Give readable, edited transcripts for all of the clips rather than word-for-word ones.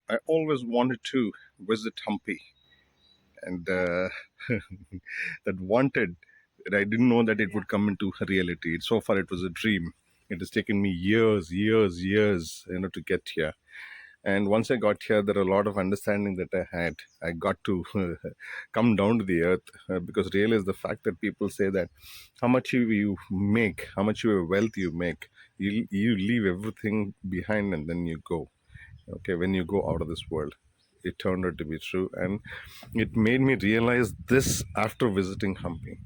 I always wanted to visit Hampi, and that wanted that I didn't know that it would come into reality. So far, it was a dream. It has taken me years, to get here. And once I got here, there are a lot of understanding that I had. I got to come down to the earth because realize the fact that people say that how much you make, how much your wealth you make, you leave everything behind and then you go. Okay, when you go out of this world, it turned out to be true, and it made me realize this after visiting Hampi.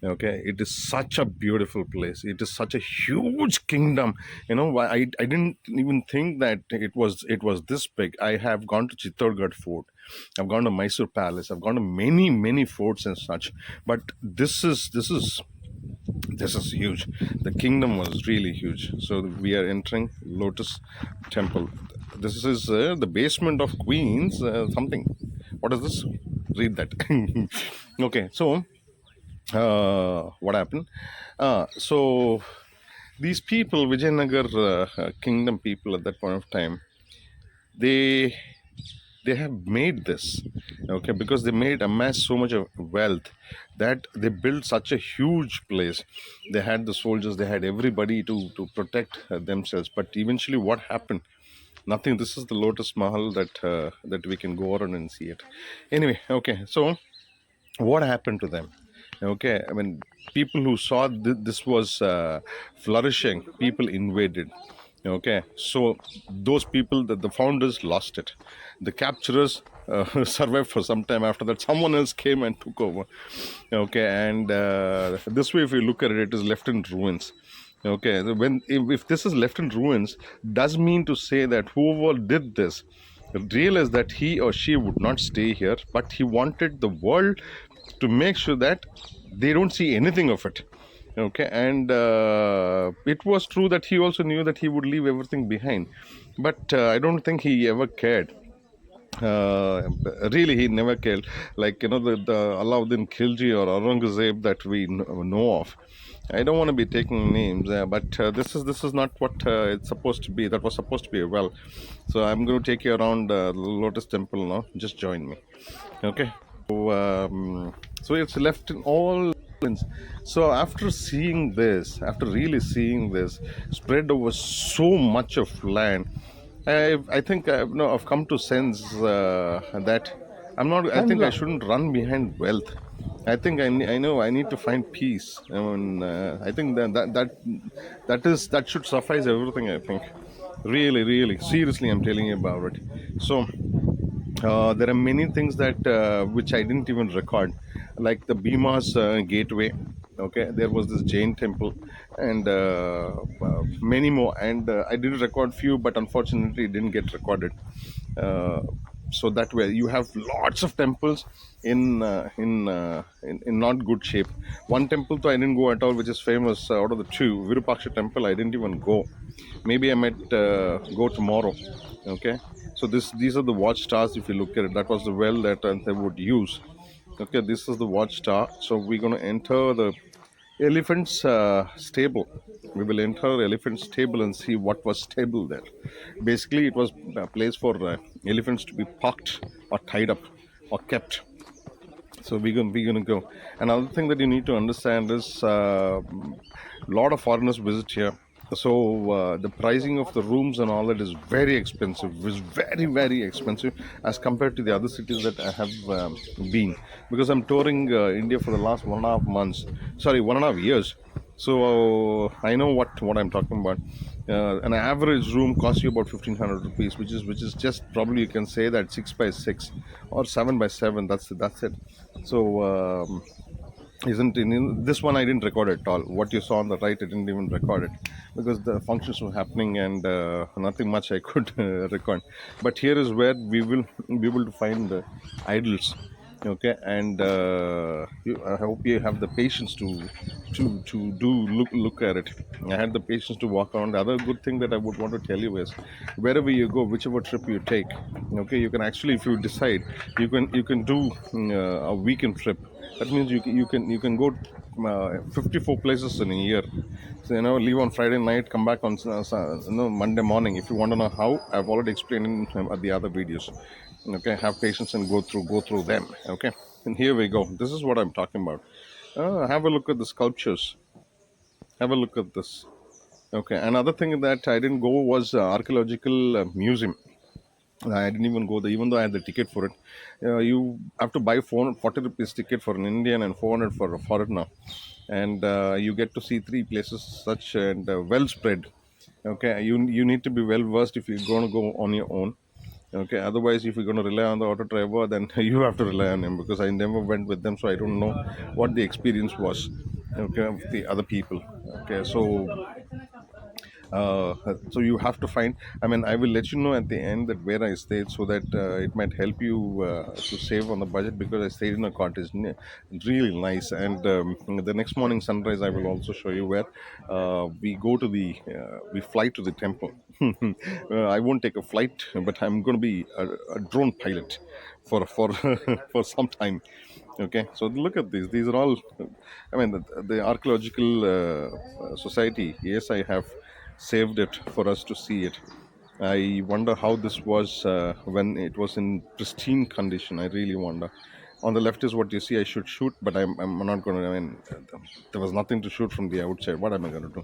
Okay, it is such a beautiful place, it is such a huge kingdom. I didn't even think that it was this big. I have gone to Chittorgarh fort, I've gone to Mysore palace, I've gone to many forts and such, but this is huge. The kingdom was really huge. So we are entering Lotus Temple. This is the basement of Queens. Something. What is this? Read that. Okay. So what happened? So these people, Vijayanagar kingdom people at that point of time, they they have made this, okay, because they made amass so much of wealth that they built such a huge place. They had the soldiers, they had everybody to protect themselves, but eventually what happened? Nothing. This is the Lotus Mahal that we can go around and see it. Anyway, okay, so what happened to them? Okay, I mean, people who saw this was flourishing, people invaded. Okay, so those people, the founders lost it. The capturers survived for some time. After that, someone else came and took over. Okay, and this way, if you look at it, it is left in ruins. Okay, so if this is left in ruins, does mean to say that whoever did this realized that he or she would not stay here, but he wanted the world to make sure that they don't see anything of it. Okay, and it was true that he also knew that he would leave everything behind, but I don't think he ever cared. Really, he never cared. Like, the Alauddin Khilji or Aurangzeb that we know of. I don't want to be taking names, but this is not what it's supposed to be. That was supposed to be a well. So I'm going to take you around Lotus Temple now. Just join me. Okay. So it's left in all. So after really seeing this, spread over so much of land, I think I've come to sense that I'm not. I think I shouldn't run behind wealth. I think I know I need to find peace. I mean, I think that should suffice everything. I think, really, seriously, I'm telling you about it. So there are many things that which I didn't even record, like the Bhima's gateway. Okay, there was this Jain temple, and many more. And I did record few, but unfortunately, it didn't get recorded. Uh, so that way, you have lots of temples in not good shape. One temple, though, I didn't go at all, which is famous out of the two. Virupaksha temple, I didn't even go. Maybe I might go tomorrow. Okay, so these are the watchtowers. If you look at it, that was the well that they would use. Okay, this is the watchtower. So we're going to enter the elephant's stable. We will enter elephant's stable and see what was stable there. Basically, it was a place for elephants to be parked or tied up or kept. So we're gonna go. Another thing that you need to understand is a lot of foreigners visit here. So the pricing of the rooms and all that is very expensive. It's very expensive as compared to the other cities that I have been. Because I'm touring India for the last 1.5 months. Sorry, 1.5 years. So I know what I'm talking about. An average room costs you about 1,500 rupees, which is just probably you can say that 6x6 or 7x7. That's it. So. Isn't in this one I didn't record at all. What you saw on the right, I didn't even record it because the functions were happening and nothing much I could record. But here is where we will be able to find the idols. Okay, and I hope you have the patience to do look at it. I had the patience to walk around. The other good thing that I would want to tell you is, wherever you go, whichever trip you take, okay, you can actually, if you decide, you can do a weekend trip. That means you can go 54 places in a year. So, leave on Friday night, come back on Monday morning. If you want to know how, I've already explained in the other videos. Okay, have patience and go through them. Okay, and here we go. This is what I'm talking about. Have a look at the sculptures. Have a look at this. Okay, another thing that I didn't go was archaeological museum. I didn't even go there, even though I had the ticket for it. You have to buy 440 rupees ticket for an Indian and 400 for a foreigner, and you get to see three places such and well spread. Okay, you need to be well versed if you're going to go on your own. Okay, otherwise, if you're going to rely on the auto driver, then you have to rely on him, because I never went with them, so I don't know what the experience was. Okay, of the other people. Okay, so you have to find, I mean, I will let you know at the end that where I stayed, so that it might help you to save on the budget, because I stayed in a cottage. Really nice. And the next morning sunrise, I will also show you where we fly to the temple. I won't take a flight, but I'm going to be a drone pilot for for some time. Okay, so look at these are all, I mean, the archaeological society. Yes, I have saved it for us to see it. I wonder how this was when it was in pristine condition. I really wonder. On the left is what you see. I should shoot, but I'm not going to. I mean, there was nothing to shoot from the outside. What am I going to do?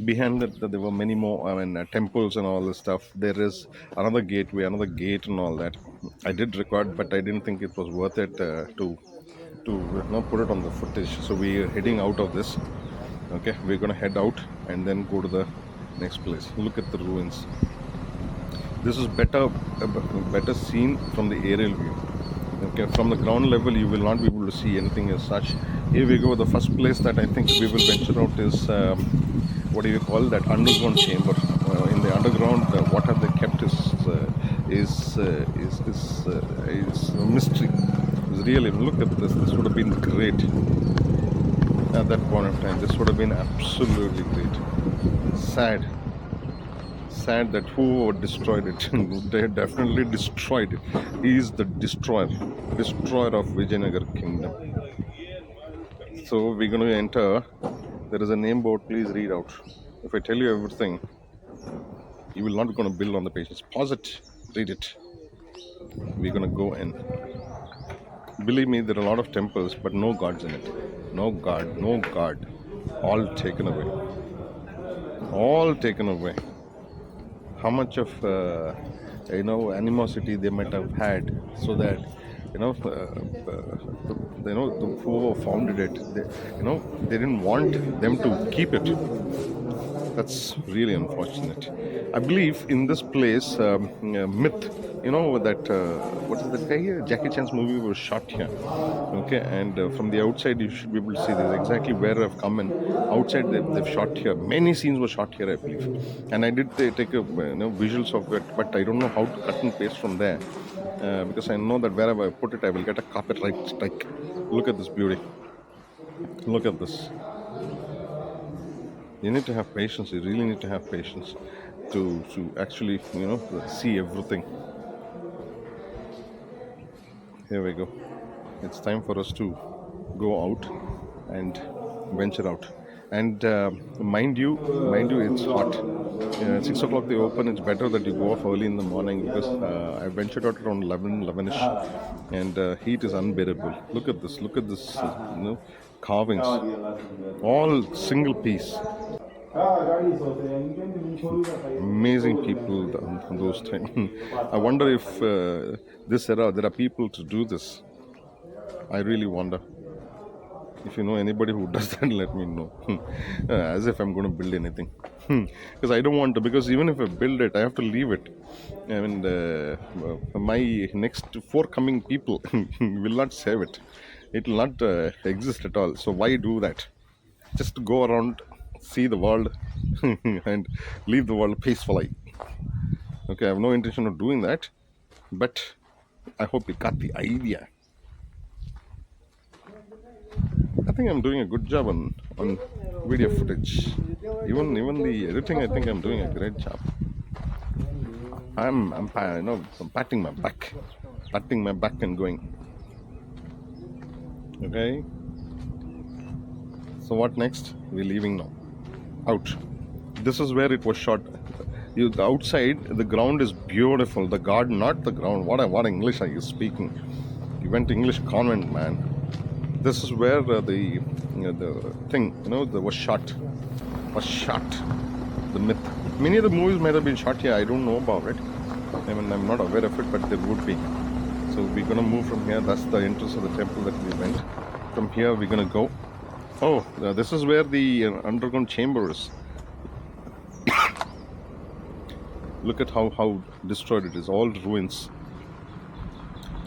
Behind that, there were many more. I mean, temples and all this stuff. There is another gateway, another gate, and all that. I did record, but I didn't think it was worth it to put it on the footage. So we're heading out of this. Okay, we're gonna head out and then go to the next place. Look at the ruins. This is better seen from the aerial view. Okay, from the ground level you will not be able to see anything as such. Here we go. The first place that I think we will venture out is what do you call that, underground chamber. In the underground, what have they kept is a mystery. It's really, look at this. This would have been great at that point of time. This would have been absolutely great. Sad that who destroyed it. They definitely destroyed it. He is the destroyer of Vijayanagar kingdom. So we're going to enter. There is a name board. Please read out. If I tell you everything, you will not going to build on the pages. Pause it. Read it. We're going to go in. Believe me, there are a lot of temples, but no gods in it. No god. All taken away. How much of animosity they might have had, so that whoever founded it, they didn't want them to keep it. That's really unfortunate. I believe in this place, myth, that what is that guy here? Jackie Chan's movie was shot here. Okay, and from the outside you should be able to see this exactly where I've come in. Outside they've shot here. Many scenes were shot here, I believe. And I did take a visuals of it, but I don't know how to cut and paste from there, because I know that wherever I put it, I will get a copyright strike. Look at this beauty. Look at this. You need to have patience. You really need to have patience to actually see everything. Here we go. It's time for us to go out and venture out. And mind you, it's hot. 6 o'clock they open. It's better that you go off early in the morning, because I ventured out around 11ish, and heat is unbearable. Look at this. Carvings, all single piece. Amazing people on those times. I wonder if this era there are people to do this. I really wonder. If you know anybody who does that, let me know. As if I'm going to build anything. Because I don't want to, because even if I build it, I have to leave it. I mean, my next forthcoming people will not save it. It will not exist at all. So why do that? Just go around, see the world, and leave the world peacefully. Okay, I have no intention of doing that, but I hope you got the idea. I think I'm doing a good job on video footage. Even the editing, I think I'm doing a great job. I'm patting my back and going. Okay. So what next? We're leaving now. Out. This is where it was shot. The outside, the ground is beautiful. The garden, not the ground. What English are you speaking? You went to English convent, man. This is where the thing, was shot. Was shot. The myth. Many of the movies might have been shot here. I don't know about it. I mean, I'm not aware of it, but there would be. So we're gonna move from here. That's the entrance of the temple that we went. From here, we're gonna go. Oh, this is where the underground chamber is. Look at how destroyed it is. All ruins.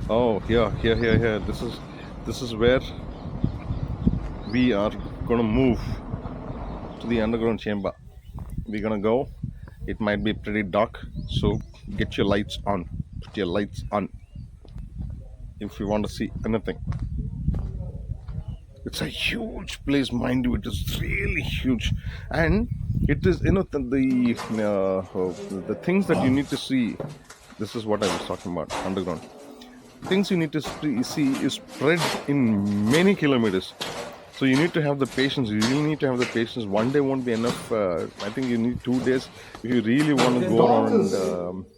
Oh, here. This is where we are gonna move to the underground chamber. We're gonna go. It might be pretty dark, so get your lights on. Put your lights on if you want to see anything. It's a huge place, mind you. It is really huge, and it is the things that you need to see. This is what I was talking about. Underground things you need to see is spread in many kilometers. So you need to have the patience. You really need to have the patience. One day won't be enough. I think you need 2 days if you really want to go around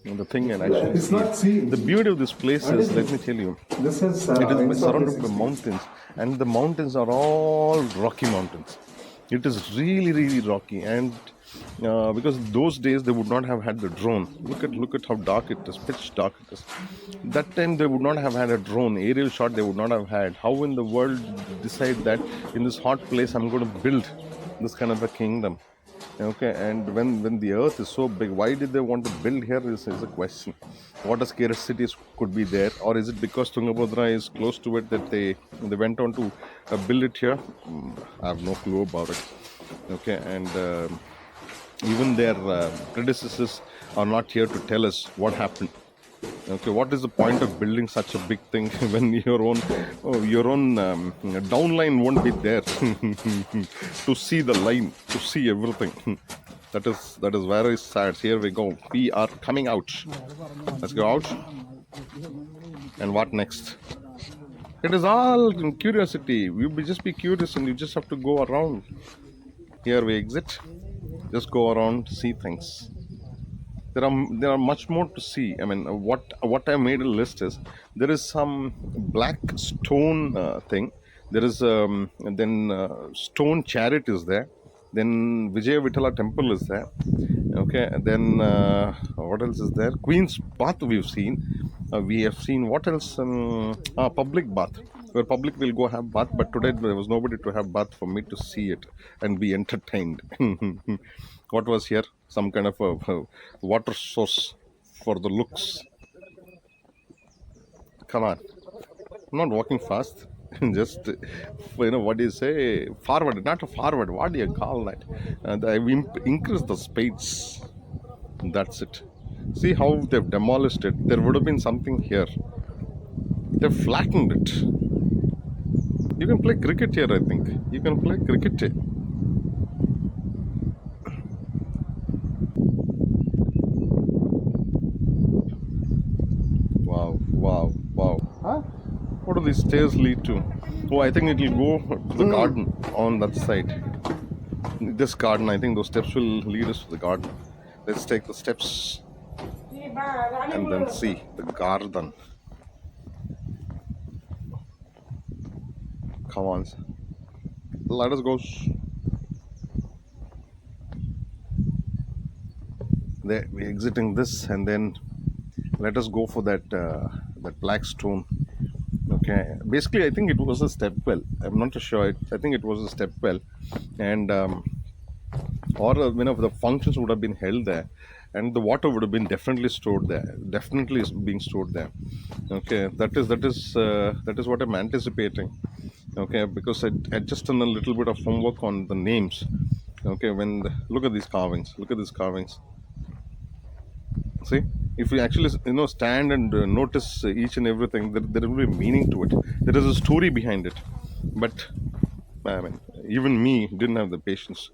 the thing and actually see. The beauty of this place is, let me tell you, it is surrounded by mountains, and the mountains are all rocky mountains. It is really rocky, and because those days they would not have had the drone. Look at how dark it is, pitch dark it is. That time they would not have had a drone, aerial shot they would not have had. How in the world decide that in this hot place I'm going to build this kind of a kingdom? Okay, and when the earth is so big, why did they want to build here is a question. What scarcities could be there, or is it because Tungabhadra is close to it that they went on to build it here? I have no clue about it. Okay, and even their predecessors are not here to tell us what happened. Okay, what is the point of building such a big thing when your own downline won't be there to see the line, to see everything? That is very sad. Here we go. We are coming out. Let's go out. And what next? It is all curiosity. You just be curious, and you just have to go around. Here we exit. Just go around, see things. There are much more to see. I mean, what I made a list is, there is some black stone thing. There is stone chariot is there. Then Vijaya Vithala temple is there. Okay. Then what else is there? Queen's Bath we've seen. We have seen what else? Public bath, where public will go have bath. But today there was nobody to have bath for me to see it and be entertained. What was here? Some kind of a water source for the looks. Come on, I'm not walking fast. Just what do you say? Forward, not a forward. What do you call that? I've increased the space. That's it. See how they've demolished it. There would have been something here. They've flattened it. You can play cricket here, I think. You can play cricket here. Wow. Huh? What do these stairs lead to? Oh, I think it will go to the garden on that side. This garden, I think those steps will lead us to the garden. Let's take the steps and then see the garden. Come on. Let us go. There, we're exiting this, and then let us go for that black stone. Okay, basically I think it was a step well. I'm not too sure. I think it was a step well, and or the functions would have been held there, and the water would have been definitely stored there. Definitely is being stored there. Okay, that is what I'm anticipating. Okay, because I just done a little bit of homework on the names. Okay, look at these carvings. Look at these carvings. See, if you actually stand and notice each and everything, there will be meaning to it. There is a story behind it. But I mean, even me didn't have the patience.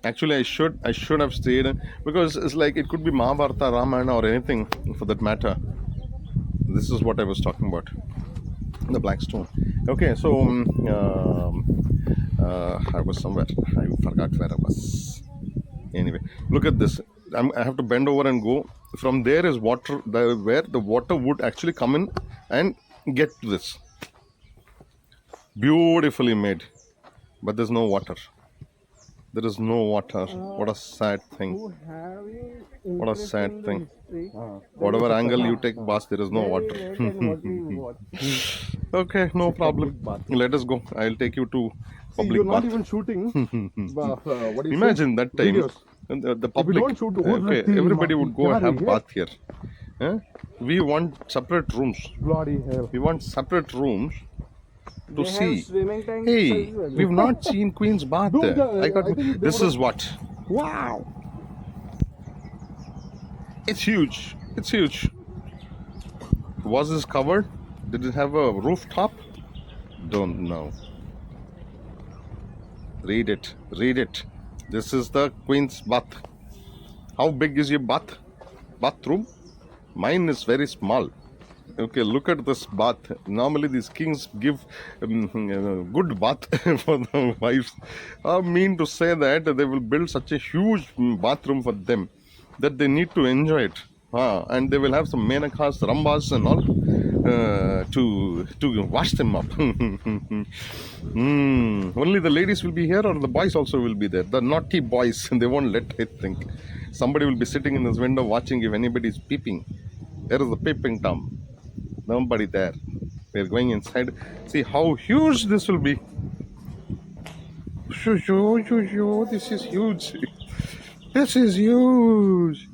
Actually, I should have stayed, because it's like it could be Mahabharata, Ramayana, or anything for that matter. This is what I was talking about. The black stone. Okay, so I was somewhere. I forgot where I was. Anyway, look at this. I have to bend over and go. From there is water, where the water would actually come in and get to this. Beautifully made. But there's no water. There is no water. What a sad thing. What a sad thing. Whatever angle you take, boss, there is no water. Okay, no problem. Let us go. I'll take you to public you're bath. not even shooting. What do you Imagine that time. Videos. The public, don't shoot, who's okay, the team? everybody would go and have Yeah. bath here. We want separate rooms. Bloody hell. We want separate rooms to They see. have swimming tanks Hey, as well. we've not seen Queen's Bath Dude, there. I think This is what? Wow. It's huge. It's huge. Was this covered? Did it have a rooftop? Don't know. Read it. Read it. This is the Queen's Bath. How big is your bathroom? Mine is very small. Okay, look at this bath. Normally these kings give good bath for the wives. I mean to say that they will build such a huge bathroom for them that they need to enjoy it. And they will have some menakas, rambas and all to wash them up. Only the ladies will be here, or the boys also will be there. The naughty boys, they won't let it think. Somebody will be sitting in this window watching if anybody is peeping. There is the peeping Tom. Nobody there. We are going inside. See how huge this will be. This is huge. This is huge.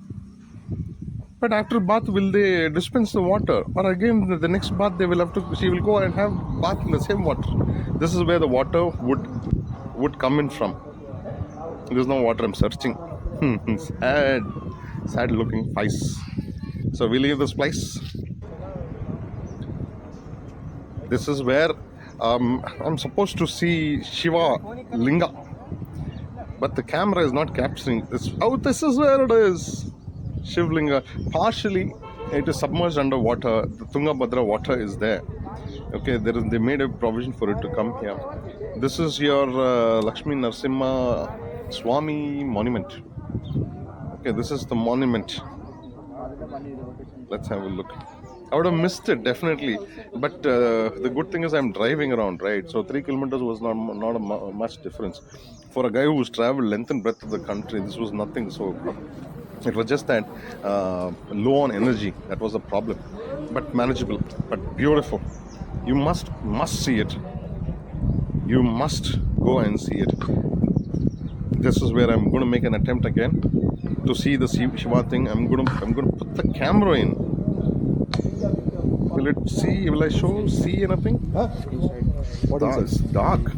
But after bath, will they dispense the water? Or again, the next bath, they will have to. She will go and have bath in the same water. This is where the water would come in from. There's no water. I'm searching. Sad looking face. So we leave this place. This is where I'm supposed to see Shiva Linga, but the camera is not capturing this. Oh, this is where it is. Shiv Linga. Partially, it is submerged under water. The Tungabhadra water is there. Okay, they made a provision for it to come here. This is your Lakshmi Narasimha Swami monument. Okay, this is the monument. Let's have a look. I would have missed it definitely, but the good thing is I'm driving around, right? So 3 kilometers was not much difference. For a guy who's traveled length and breadth of the country, this was nothing. So it was just that low on energy. That was the problem, but manageable, but beautiful. You must see it. You must go and see it. This is where I'm going to make an attempt again to see the Shiva thing. I'm going to put the camera in. Will it see? Will I see anything? Huh? What is It's dark.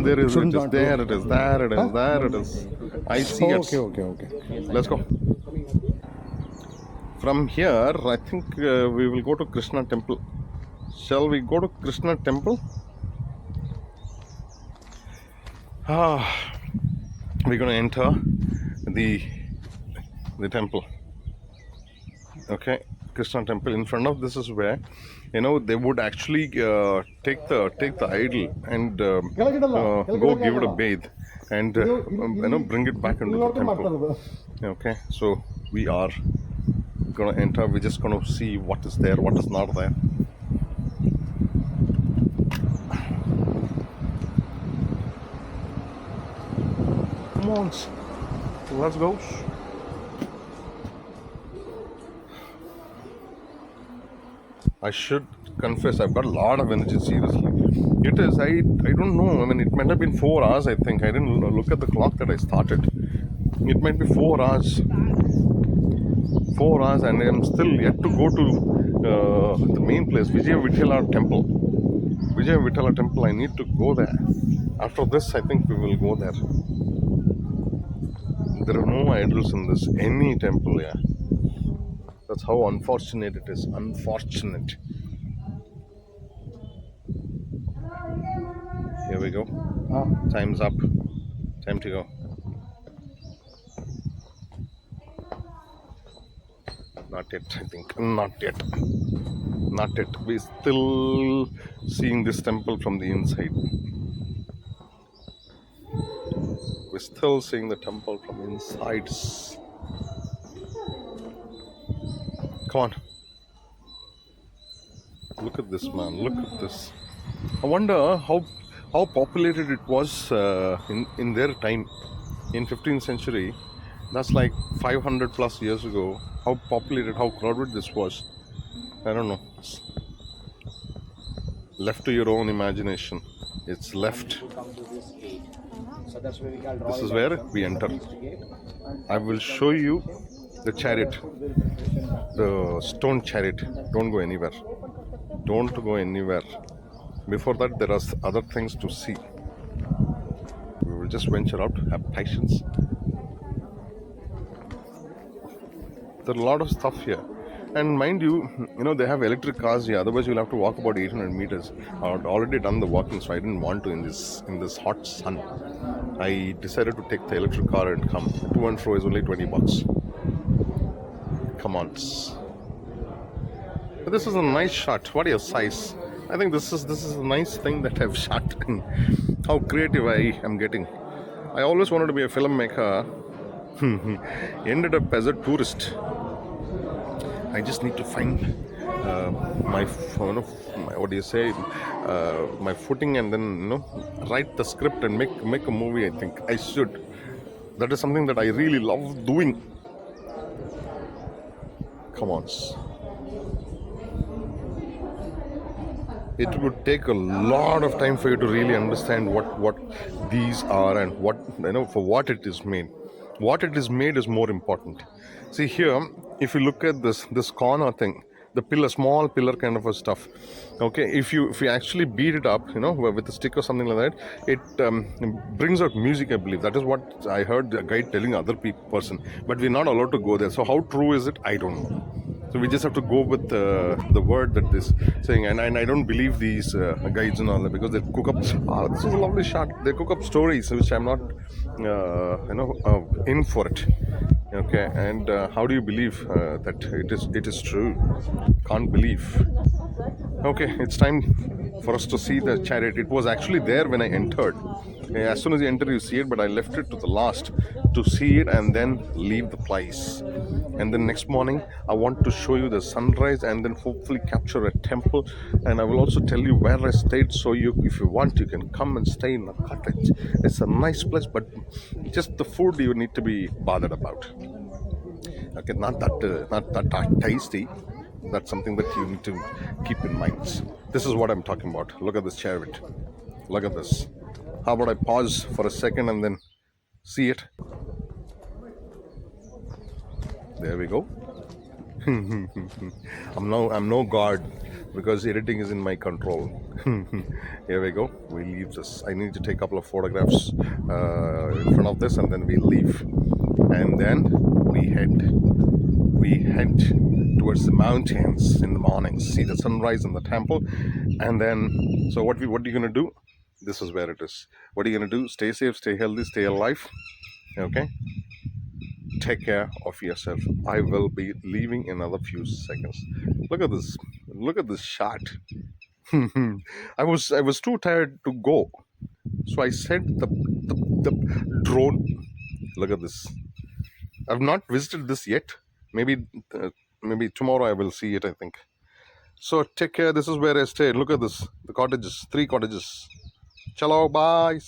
There is it. There it is. There it is. There it is. I see it. Okay. Let's go. From here, I think we will go to Krishna temple. Shall we go to Krishna temple? We're going to enter the temple. Okay, Krishna temple. In front of this is where, they would actually take the idol and go give it a bathe and bring it back into the temple. Okay, so we are gonna enter. We're just gonna see what is there, what is not there. Come on, let's go. I should confess, I've got a lot of energy, seriously. It is, I don't know, it might have been 4 hours, I think. I didn't look at the clock that I started. It might be 4 hours. 4 hours, and I'm still yet to go to the main place, Vijaya Vithala temple. Vijaya Vithala temple, I need to go there. After this, I think we will go there. There are no idols in this, any temple, yeah. That's how unfortunate it is. Unfortunate. Here we go. Time's up. Time to go. Not yet, I think. Not yet. Not yet. We're still seeing this temple from the inside. We're still seeing the temple from inside. Come on. Look at this, man. Look at this. I wonder how populated it was in their time, in 15th century. That's like 500 plus years ago. How populated, how crowded this was. I don't know. It's left to your own imagination. It's left. This is where we enter. I will show you the chariot, the stone chariot. Don't go anywhere. Don't go anywhere. Before that, there are other things to see. We will just venture out, have patience. There are a lot of stuff here. And mind you, they have electric cars here. Otherwise, you'll have to walk about 800 meters. I've already done the walking, so I didn't want to in this hot sun. I decided to take the electric car and come. To and fro is only $20. Come on. But this is a nice shot. What is your size? I think this is a nice thing that I've shot. How creative I am getting. I always wanted to be a filmmaker. Ended up as a tourist. I just need to find my footing, and then write the script and make a movie. I think I should. That is something that I really love doing. Come on. It would take a lot of time for you to really understand what these are and for what it is made. What it is made is more important. See here, if you look at this corner thing, the pillar, small pillar kind of a stuff. Okay, if you actually beat it up, with a stick or something like that, it brings out music. I believe that is what I heard the guide telling other person. But we're not allowed to go there. So how true is it? I don't know. So we just have to go with the word that is saying, and I don't believe these guides and all that, because they cook up. This is a lovely shot. They cook up stories which I'm not, in for it. Okay, and how do you believe that it is true? Can't believe. Okay, it's time for us to see the chariot. It was actually there when I entered. As soon as you enter, you see it, but I left it to the last to see it and then leave the place. And then next morning, I want to show you the sunrise and then hopefully capture a temple. And I will also tell you where I stayed, so if you want, you can come and stay in a cottage. It's a nice place, but just the food you need to be bothered about. Okay, not that tasty. That's something that you need to keep in mind. This is what I'm talking about. Look at this chariot. Look at this. How about I pause for a second and then see it? There we go. I'm no god, because editing is in my control. Here we go. We leave this. I need to take a couple of photographs in front of this, and then we leave. And then we head towards the mountains in the morning, see the sunrise in the temple. And then, so what are you gonna do? This is where it is. What are you gonna do? Stay safe, stay healthy, stay alive. Okay, take care of yourself. I will be leaving in another few seconds. Look at this shot. I was too tired to go, so I sent the drone. Look at this. I've not visited this yet. Maybe tomorrow I will see it, I think. So take care. This is where I stayed. Look at this. The cottages, 3 cottages. Chalo, bye.